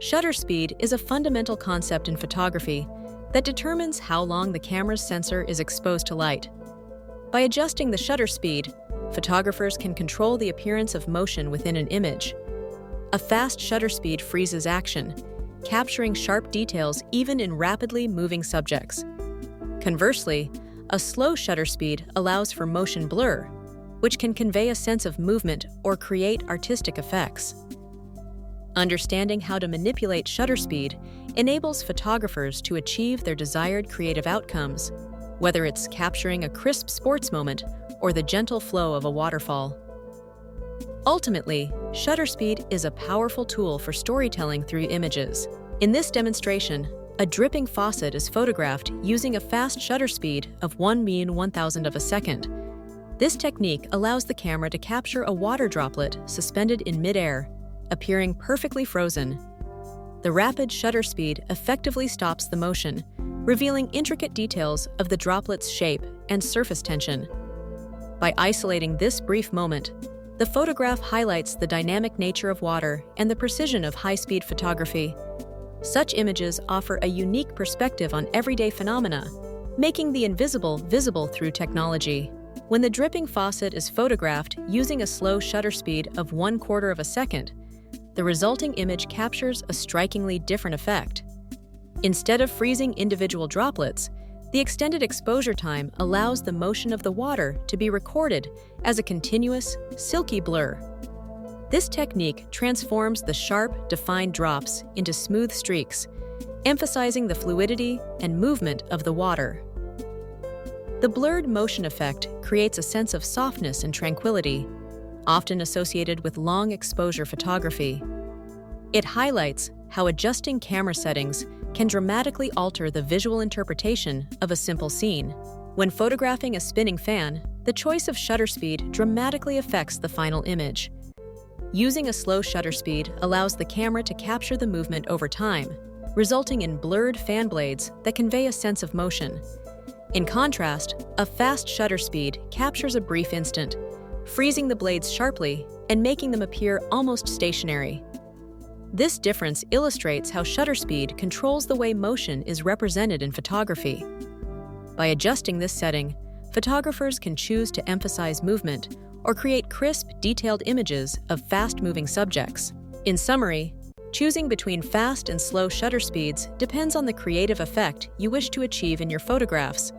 Shutter speed is a fundamental concept in photography that determines how long the camera's sensor is exposed to light. By adjusting the shutter speed, photographers can control the appearance of motion within an image. A fast shutter speed freezes action, capturing sharp details even in rapidly moving subjects. Conversely, a slow shutter speed allows for motion blur, which can convey a sense of movement or create artistic effects. Understanding how to manipulate shutter speed enables photographers to achieve their desired creative outcomes, whether it's capturing a crisp sports moment or the gentle flow of a waterfall. Ultimately, shutter speed is a powerful tool for storytelling through images. In this demonstration, a dripping faucet is photographed using a fast shutter speed of 1/1000 of a second. This technique allows the camera to capture a water droplet suspended in midair, appearing perfectly frozen. The rapid shutter speed effectively stops the motion, revealing intricate details of the droplet's shape and surface tension. By isolating this brief moment, the photograph highlights the dynamic nature of water and the precision of high-speed photography. Such images offer a unique perspective on everyday phenomena, making the invisible visible through technology. When the dripping faucet is photographed using a slow shutter speed of 1/4 of a second, the resulting image captures a strikingly different effect. Instead of freezing individual droplets, the extended exposure time allows the motion of the water to be recorded as a continuous, silky blur. This technique transforms the sharp, defined drops into smooth streaks, emphasizing the fluidity and movement of the water. The blurred motion effect creates a sense of softness and tranquility, often associated with long exposure photography. It highlights how adjusting camera settings can dramatically alter the visual interpretation of a simple scene. When photographing a spinning fan, the choice of shutter speed dramatically affects the final image. Using a slow shutter speed allows the camera to capture the movement over time, resulting in blurred fan blades that convey a sense of motion. In contrast, a fast shutter speed captures a brief instant, freezing the blades sharply and making them appear almost stationary. This difference illustrates how shutter speed controls the way motion is represented in photography. By adjusting this setting, photographers can choose to emphasize movement or create crisp, detailed images of fast-moving subjects. In summary, choosing between fast and slow shutter speeds depends on the creative effect you wish to achieve in your photographs.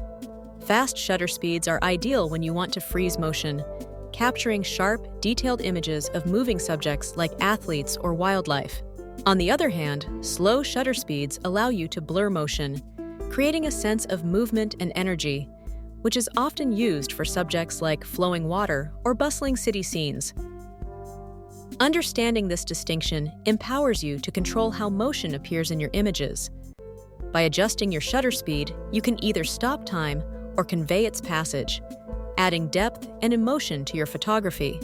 Fast shutter speeds are ideal when you want to freeze motion, capturing sharp, detailed images of moving subjects like athletes or wildlife. On the other hand, slow shutter speeds allow you to blur motion, creating a sense of movement and energy, which is often used for subjects like flowing water or bustling city scenes. Understanding this distinction empowers you to control how motion appears in your images. By adjusting your shutter speed, you can either stop time or convey its passage, adding depth and emotion to your photography.